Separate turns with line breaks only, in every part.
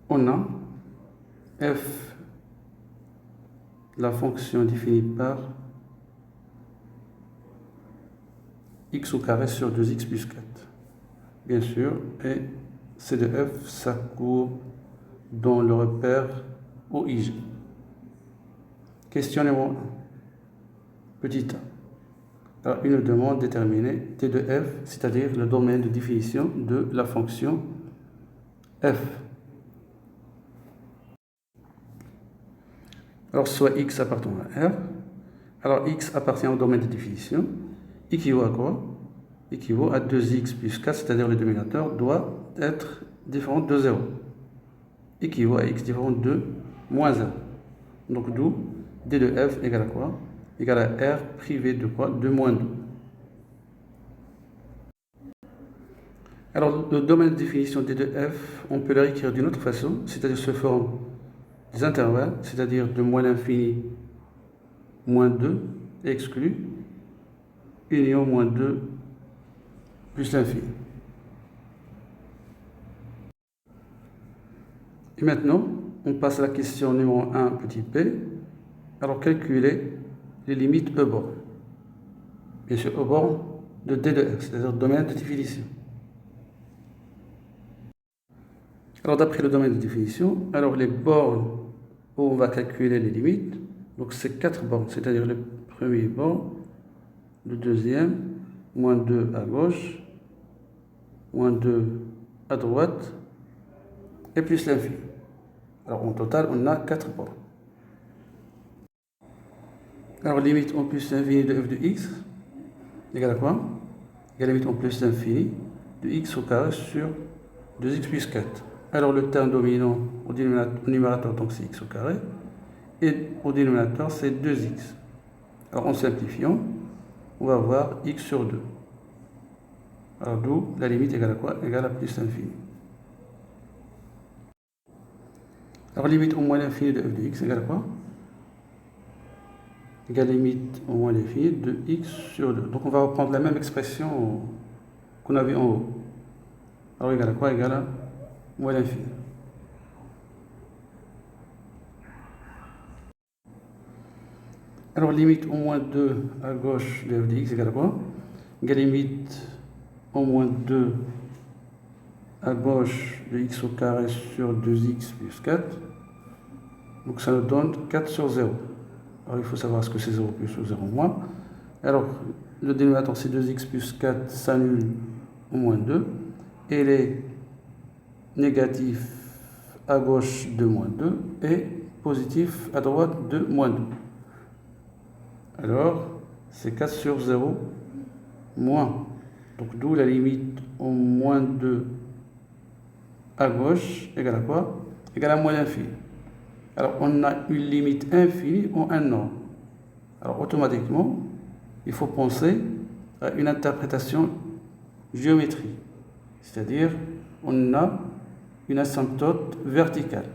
on a f, la fonction définie par x au carré sur 2x plus 4. Bien sûr, et c de f, ça court dans le repère OIG. Question numéro 1. Petit a. Alors, il nous demande de déterminer t de f, c'est-à-dire le domaine de définition de la fonction f. Alors, soit x appartient à R. Alors, x appartient au domaine de définition. Équivaut à quoi? Équivaut à 2x plus 4, c'est-à-dire le dénominateur doit être différent de 0. Équivaut à x différent de moins 0. Donc, d'où d de f égale à quoi? Égale à r privé de quoi? De moins 2. Alors, le domaine de définition d de f, on peut l'écrire d'une autre façon, c'est-à-dire sous forme des intervalles, c'est-à-dire de moins l'infini, moins 2, exclu, union moins 2 plus l'infini. Et maintenant, on passe à la question numéro 1, petit p. Alors, calculer les limites e bornes. Bien sûr, e bornes de d de f, c'est-à-dire le domaine de définition. Alors, d'après le domaine de définition, alors les bornes où on va calculer les limites, donc c'est 4 bornes, c'est-à-dire le premier borne, le deuxième, moins 2 à gauche, moins 2 à droite, et plus l'infini. Alors, en total, on a 4 bornes. Alors, limite en plus l'infini de f de x, égale à quoi? Égale limite en plus l'infini de x au carré sur 2x plus 4. Alors, le terme dominant au numérateur, donc c'est x au carré, et au dénominateur, c'est 2x. Alors, en simplifiant, on va avoir x sur 2. Alors, d'où la limite égale à quoi? Égale à plus l'infini. Alors, limite au moins l'infini de f de x égale à quoi? Égale limite au moins l'infini de x sur 2. Donc, on va reprendre la même expression qu'on avait en haut. Alors, égale à quoi? Égale à moins l'infini. Alors, limite au moins 2 à gauche de f de x égale à quoi? Égale limite au moins 2 à gauche de x au carré sur 2x plus 4. Donc, ça nous donne 4 sur 0. Alors, il faut savoir ce que c'est 0 plus ou 0 moins. Alors, le dénominateur, c'est 2x plus 4 s'annule au moins 2. Et les négatifs à gauche de moins 2 et positif à droite de moins 2. Alors, c'est 4 sur 0 moins. Donc, d'où la limite au moins 2 à gauche égale à quoi? Égale à moins l'infini. Alors, on a une limite infinie en un nombre. Alors, automatiquement, il faut penser à une interprétation géométrique. C'est-à-dire, on a une asymptote verticale.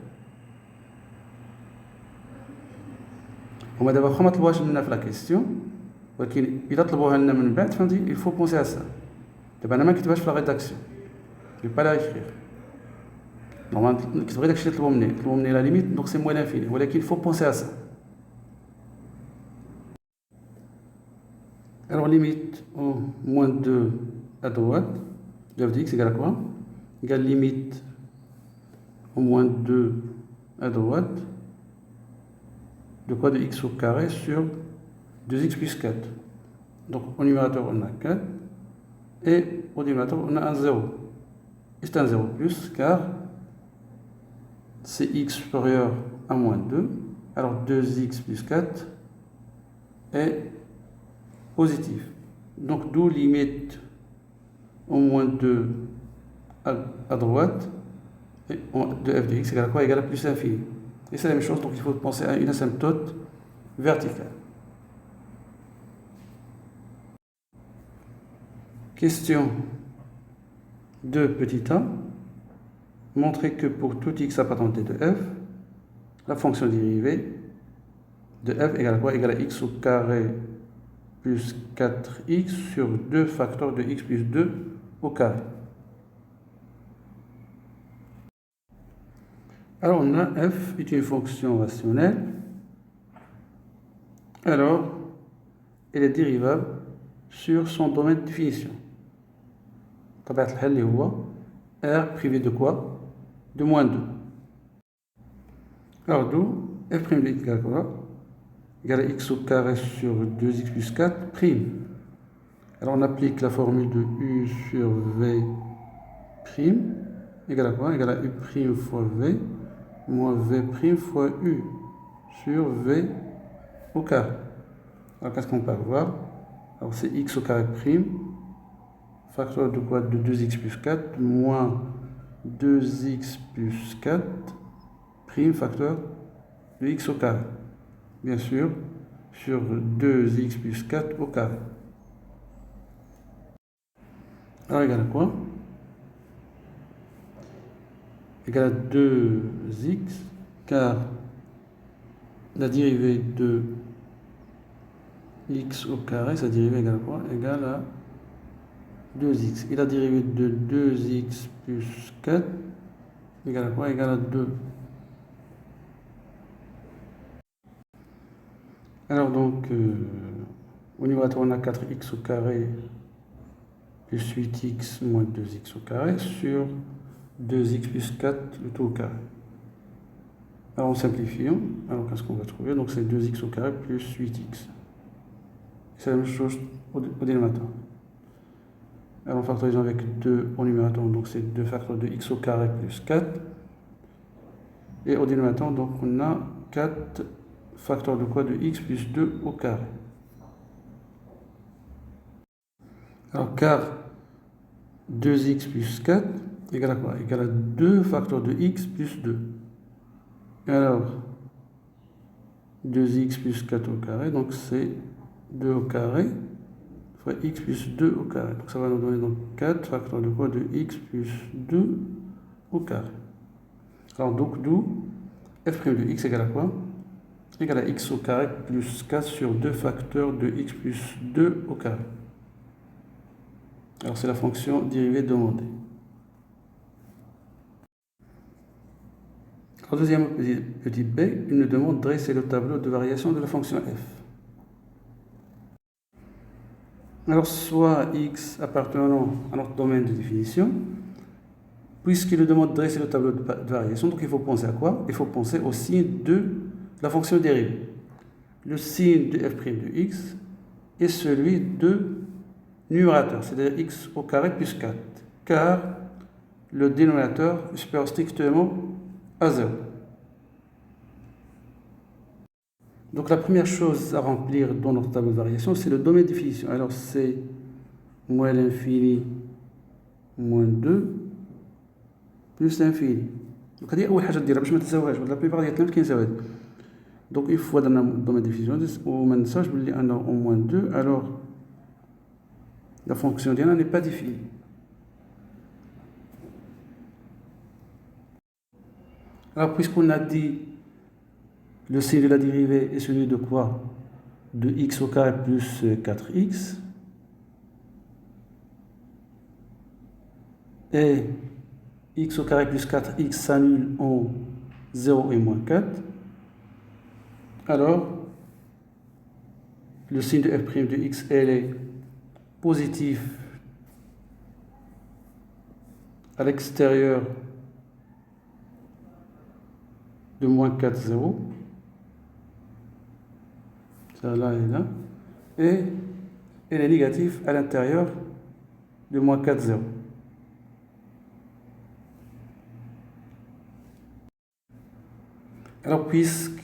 هما دابا واخا ما طلبوهاش لنا في لا كيستيون ولكن الا طلبوها لنا من بعد فهمتي il faut penser à ça. دابا انا ما كتبهاش في لا ريداكسيون je vais pas la écrire نورمالمون كتب غير داكشي اللي طلبوا مني لا ليميت دونك سي موان انفيني ولكن il faut penser à ça. Alors limite au moins 2 à droite de f de x égale à quoi? Égale limite au moins 2 à droite de quoi? De x au carré sur 2x plus 4. Donc au numérateur on a 4 et au dénominateur on a un 0. Et c'est un 0 plus car c'est x supérieur à moins 2. Alors 2x plus 4 est positif. Donc d'où limite au moins 2 à droite de f de x égale à quoi? Égale à plus l'infini. Et c'est la même chose, donc il faut penser à une asymptote verticale. Question 2 petit a. Montrer que pour tout x appartenant de f, la fonction dérivée de f égale à quoi? Égale à x au carré plus 4x sur 2 facteurs de x plus 2 au carré. Alors on a f est une fonction rationnelle. Alors, elle est dérivable sur son domaine de définition. طبيعة الحل اللي هو r privé de quoi? De moins 2. Alors d'où f' de x égale à x au carré sur 2x plus 4 prime. Alors on applique la formule de u sur v prime égale à quoi? Égale à u prime fois v moins v prime fois u sur v au carré. Alors qu'est-ce qu'on peut avoir? Alors c'est x au carré prime, facteur de quoi? De 2x plus 4 moins 2x plus 4 prime facteur de x au carré. Bien sûr, sur 2x plus 4 au carré. Alors égal à quoi? Égal à 2x, car la dérivée de x au carré, sa dérivée égale à quoi? Égale à 2x. Et la dérivée de 2x plus 4 égale à quoi? Égale à 2. Alors donc, au numérateur, on a 4x au carré plus 8x moins 2x au carré sur 2x plus 4, le tout au carré. Alors on simplifie. Alors qu'est-ce qu'on va trouver? Donc c'est 2x au carré plus 8x. C'est la même chose au dénominateur. Alors factorisons avec 2 au numérateur, donc c'est 2 facteurs de x au carré plus 4. Et au dénominateur, donc on a 4 facteurs de quoi? De x plus 2 au carré. Alors car 2x plus 4 égale à quoi? Égale à 2 facteurs de x plus 2. Et alors 2x plus 4 au carré, donc c'est 2 au carré fois x plus 2 au carré. Donc ça va nous donner donc 4 facteurs de quoi? De x plus 2 au carré. Alors donc d'où f' de x égale à quoi? Égale à x au carré plus 4 sur 2 facteurs de x plus 2 au carré. Alors c'est la fonction dérivée demandée. Alors deuxième petit b, il nous demande de dresser le tableau de variation de la fonction f. Alors soit x appartenant à notre domaine de définition, puisqu'il nous demande de dresser le tableau de variation, donc il faut penser à quoi? Il faut penser au signe de la fonction dérivée. Le signe de f' de x est celui de numérateur, c'est-à-dire x au carré plus 4, car le dénominateur est supérieur strictement à 0. Donc la première chose à remplir dans notre tableau de variation, c'est le domaine de définition. Alors c'est moins l'infini moins 2 plus l'infini. Donc هذه أول حاجة ديرها باش ما تنساوهاش، ولا بيبار ديال الناس كينساو هذه. Donc une fois درنا الدومين de définition وما ننساوش بلي أنا au moins 2, alors la fonction ديالنا n'est pas définie. Alors puisqu'on a dit le signe de la dérivée est celui de quoi? De x au carré plus 4x. Et x au carré plus 4x s'annule en 0 et moins 4. Alors, le signe de f' de x, elle est positif à l'extérieur de moins 4, 0. Là et là, et elle est négative à l'intérieur de moins 4, 0. Alors, puisque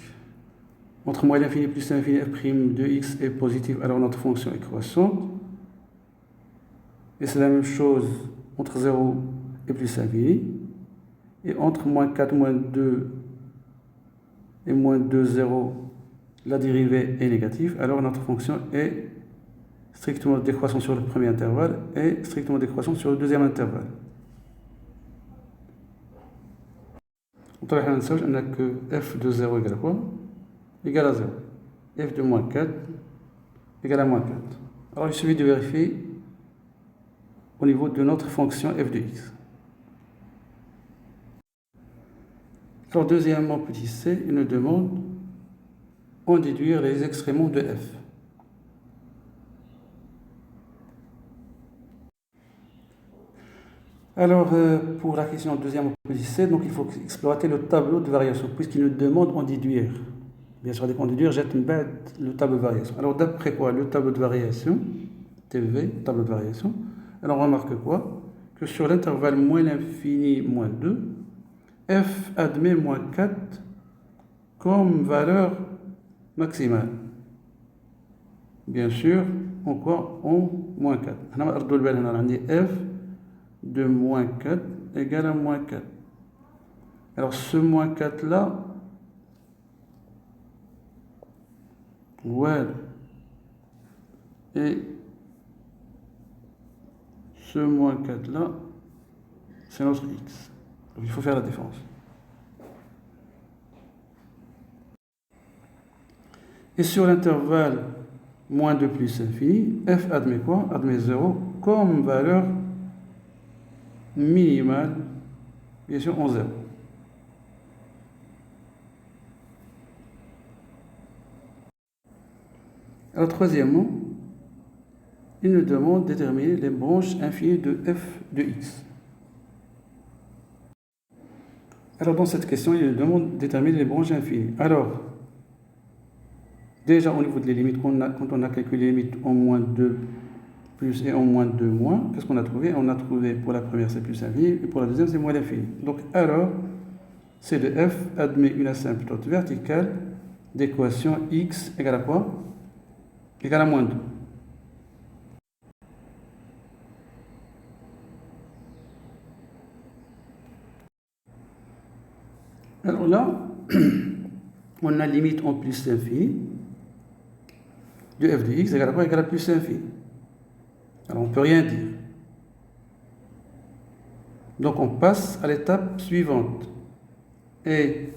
entre moins l'infini plus l'infini f' de x est positif, alors notre fonction est croissante. Et c'est la même chose entre 0 et plus l'infini. Et entre moins 4, moins 2 et moins 2, 0, la dérivée est négative, alors notre fonction est strictement décroissante sur le premier intervalle et strictement décroissante sur le deuxième intervalle. Donc, on a que f de 0 égale à quoi? Égale à 0. F de moins 4 égale à moins 4. Alors il suffit de vérifier au niveau de notre fonction f de x. Alors, deuxièmement, petit c, il nous demande en déduire les excréments de f. Alors, pour la question deuxième petit c, donc il faut exploiter le tableau de variation, puisqu'il nous demande en déduire. Bien sûr, dès qu'on déduire, jette le tableau de variation. Alors, d'après quoi? Le tableau de variation, TV, tableau de variation. Alors, on remarque quoi? Que sur l'intervalle moins l'infini, moins 2, f admet moins 4 comme valeur maximale. Bien sûr, en quoi? En moins 4. On va f de moins 4 égale à moins 4. Alors, ce moins 4 là, voilà. Et ce moins 4 là, c'est notre x. Donc, il faut faire la différence. Et sur l'intervalle moins 2 plus infini, f admet quoi? Admet 0 comme valeur minimale, bien sûr, en 0. Alors, troisièmement, il nous demande de déterminer les branches infinies de f de x. Alors, dans cette question, il nous demande de déterminer les branches infinies. Alors, déjà, au niveau des limites, quand on a calculé les limites en moins 2 plus et en moins 2 moins, qu'est-ce qu'on a trouvé? On a trouvé pour la première, c'est plus infini, et pour la deuxième, c'est moins l'infini. Donc, alors, C de f admet une asymptote verticale d'équation x égale à quoi? Égale à moins 2. Alors là, on a limite en plus infini de f de x égale à quoi? Égale à plus infini. Alors on ne peut rien dire. Donc on passe à l'étape suivante. Et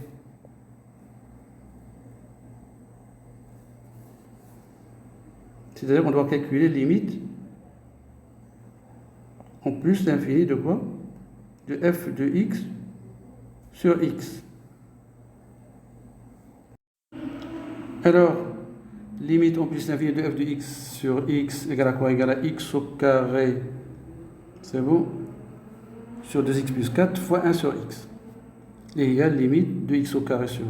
c'est-à-dire qu'on doit calculer limite en plus l'infini de quoi? De f de x sur x. Alors, limite en plus l'infini de f de x sur x égale à quoi? Égale à x au carré, c'est bon, sur 2x plus 4 fois 1 sur x. Et il y a limite de x au carré sur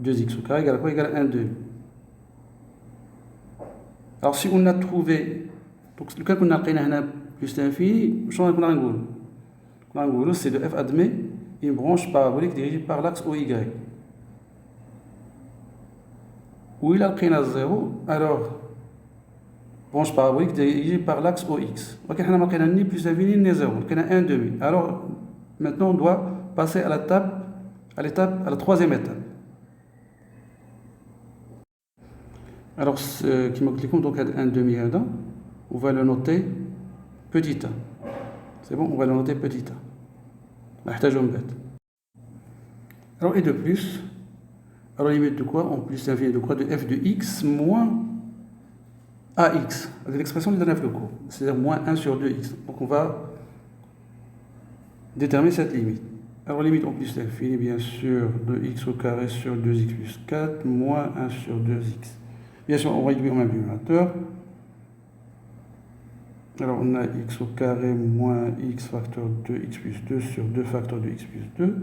2x au carré égale à quoi? Égale à 1 demi. Alors si on a trouvé, donc le cas qu'on a pris plus l'infini, je vais vous c'est de f admet une branche parabolique dirigée par l'axe OY. Où il a pris 0, alors branche parabolique dirigée par l'axe OX. Ok, on a pris ni plus l'infini ni 0, on a 1 demi. Alors maintenant on doit passer à la troisième étape. Alors, ce qui m'occupe donc 1 demi on va le noter petit a. C'est bon, on va le noter petit a. Alors, et de plus, alors limite de quoi? En plus l'infini de quoi? De f de x moins ax. Avec l'expression du dernier de cours. C'est-à-dire moins 1 sur 2x. Donc, on va déterminer cette limite. Alors, limite en plus l'infini, bien sûr, de x au carré sur 2x plus 4 moins 1 sur 2x. Bien sûr, on réduit en même numérateur. Alors, on a x au carré moins x facteur 2x plus 2 sur 2 facteurs de x plus 2.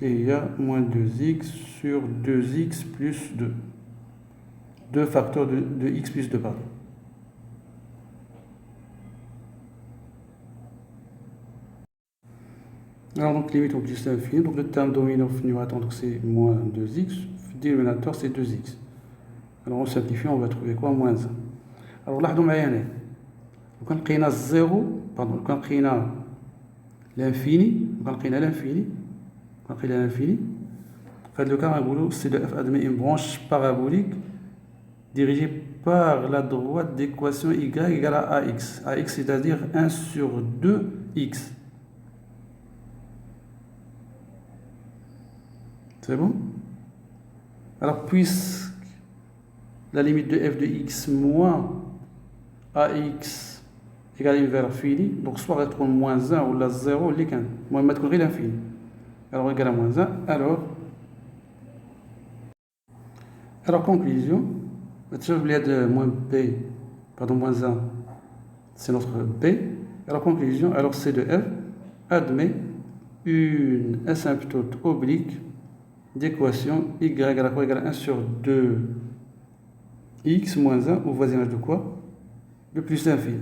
Et il y a moins 2x sur 2x plus 2. 2 facteurs de x plus 2, pardon. Alors, donc, limite au plus l'infini. Donc, le terme dominant au numérateur, donc c'est moins 2x. Le dénominateur, c'est 2x. Alors, on simplifie, on va trouver quoi? Moins 1. Alors, là, on a 0, pardon, on a l'infini, le cas, c'est de f admet une branche parabolique dirigée par la droite d'équation y égale à ax. Ax, c'est-à-dire 1 sur 2x. C'est bon? Alors, puisque la limite de f de x moins ax égale une valeur finie, donc soit être moins 1 ou la 0, moins mettre l'infini. Alors égal à moins 1, alors Alors, conclusion, de moins B, pardon, moins 1, c'est notre B. Alors, conclusion, alors C de F admet une asymptote oblique d'équation y égale à quoi égale 1 sur 2 x moins 1 au voisinage de quoi? De plus l'infini.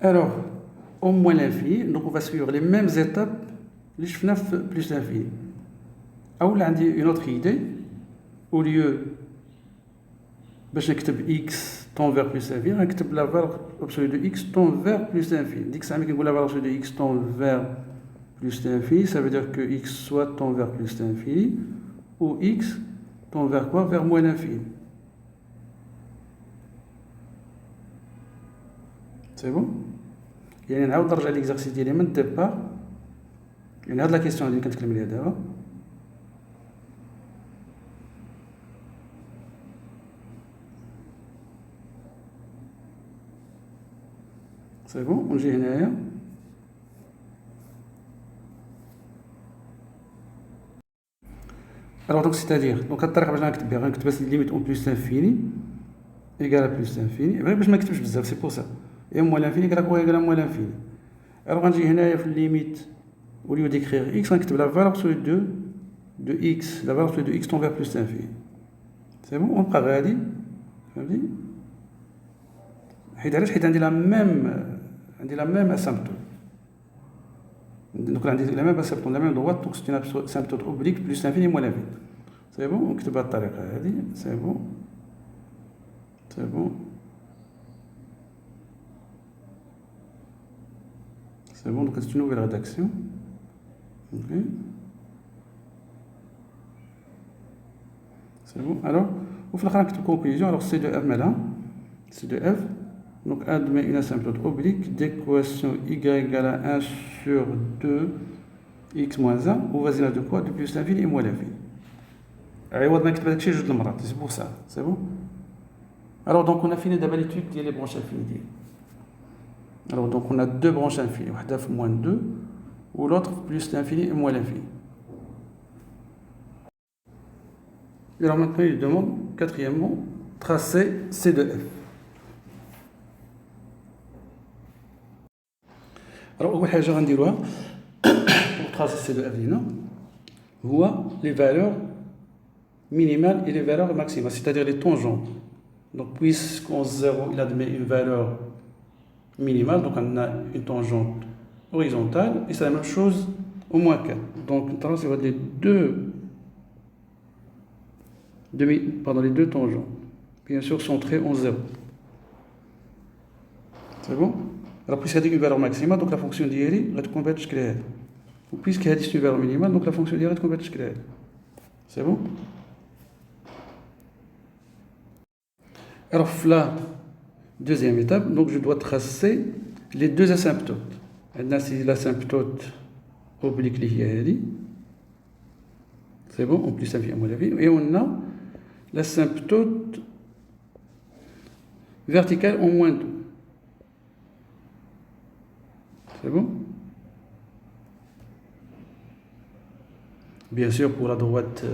Alors, au moins l'infini, donc on va suivre les mêmes étapes les plus l'infini. Alors là, on a une autre idée. Au lieu de x tend vers plus l'infini, on écrit la valeur absolue de x tend vers plus l'infini. Dès que ça veut dire que la valeur absolue de x tend vers plus l'infini, ça veut dire que x soit tend vers plus l'infini, ou x tend vers quoi? Vers moins l'infini. C'est bon? يعني نعاود نرجع ليكزارسيس ديالي من الديبار. يعني هاد لا كيسيون اللي كنتكلم عليها دابا سي بون. ونجي هنايا alors donc c'est-à-dire donc هاد الطريقه باش غنكتب بها غنكتب بس ليميت اون بلس لانفيني ايكال بلس لانفيني غير باش ما نكتبش بزاف سي بور سا et moins l'infini égale à moins l'infini. Alors on dit هنايا في limite au lieu d'écrire x on écrit la valeur absolue de x, la valeur absolue de x tend vers plus l'infini. C'est bon, on part غادي فهمتي حيت علاش حيت عندي la même asymptote. Donc عندي la même asymptote la même droite donc c'est une asymptote oblique plus l'infini moins l'infini. C'est bon, on كتبها بالطريقه هذه. C'est bon. C'est bon. C'est bon, donc c'est une nouvelle rédaction. Okay. C'est bon. Alors, au final, on a une conclusion. Alors, C de F maintenant, C de F, donc admet une asymptote oblique d'équation y égale à 1 sur 2 x moins 1 au voisinage de quoi? De plus l'infini et moins l'infini. عوض ما كتب هادشي جوج المرات, c'est pour ça. C'est bon. Alors, donc, on a fini d'abord l'étude des branches infinies. Alors, donc, on a deux branches infinies, moins 2, ou l'autre plus l'infini et moins l'infini. Et alors maintenant, il demande, quatrièmement, tracer C de F. Alors, أول حاجة غنديروها pour tracer C de F ديالنا هو les valeurs minimales et les valeurs maximales, c'est-à-dire les tangentes. Donc, puisqu'en 0, il admet une valeur minimale, donc on a une tangente horizontale, et c'est la même chose au moins 4. Donc, on va les deux tangents, bien sûr centrés en 0. C'est bon? Alors, puisqu'il y a une valeur maximale, donc la fonction d'IRI va être complète claire. Ou puisqu'il y a une valeur minimale, donc la fonction d'IRI va être complète claire. C'est bon? Alors, là, deuxième étape, donc je dois tracer les deux asymptotes. C'est l'asymptote oblique liée. C'est bon, en plus l'infini moins l'infini. Et on a l'asymptote verticale en moins 2. C'est bon? Bien sûr, pour la droite...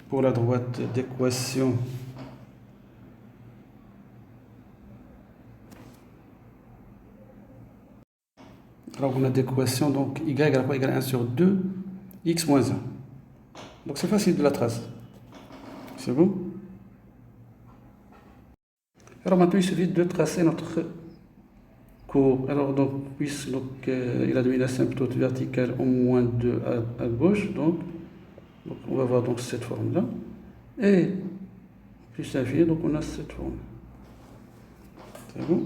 pour la droite d'équation alors on a d'équation donc y égale à quoi? Égale à 1 sur 2 x moins 1. Donc c'est facile de la tracer. C'est bon? Alors maintenant il suffit de tracer notre courbe. Alors donc puisque il a donné l'asymptote verticale en moins 2 à gauche, donc on va voir donc cette forme-là. Et plus l'infini, donc on a cette forme. C'est bon?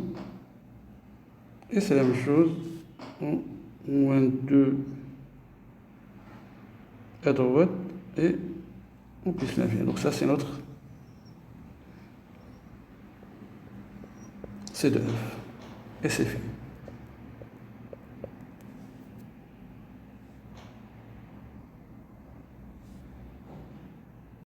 Et c'est la même chose en moins 2 à droite et en plus l'infini. Donc ça c'est notre C de F. Et c'est fini.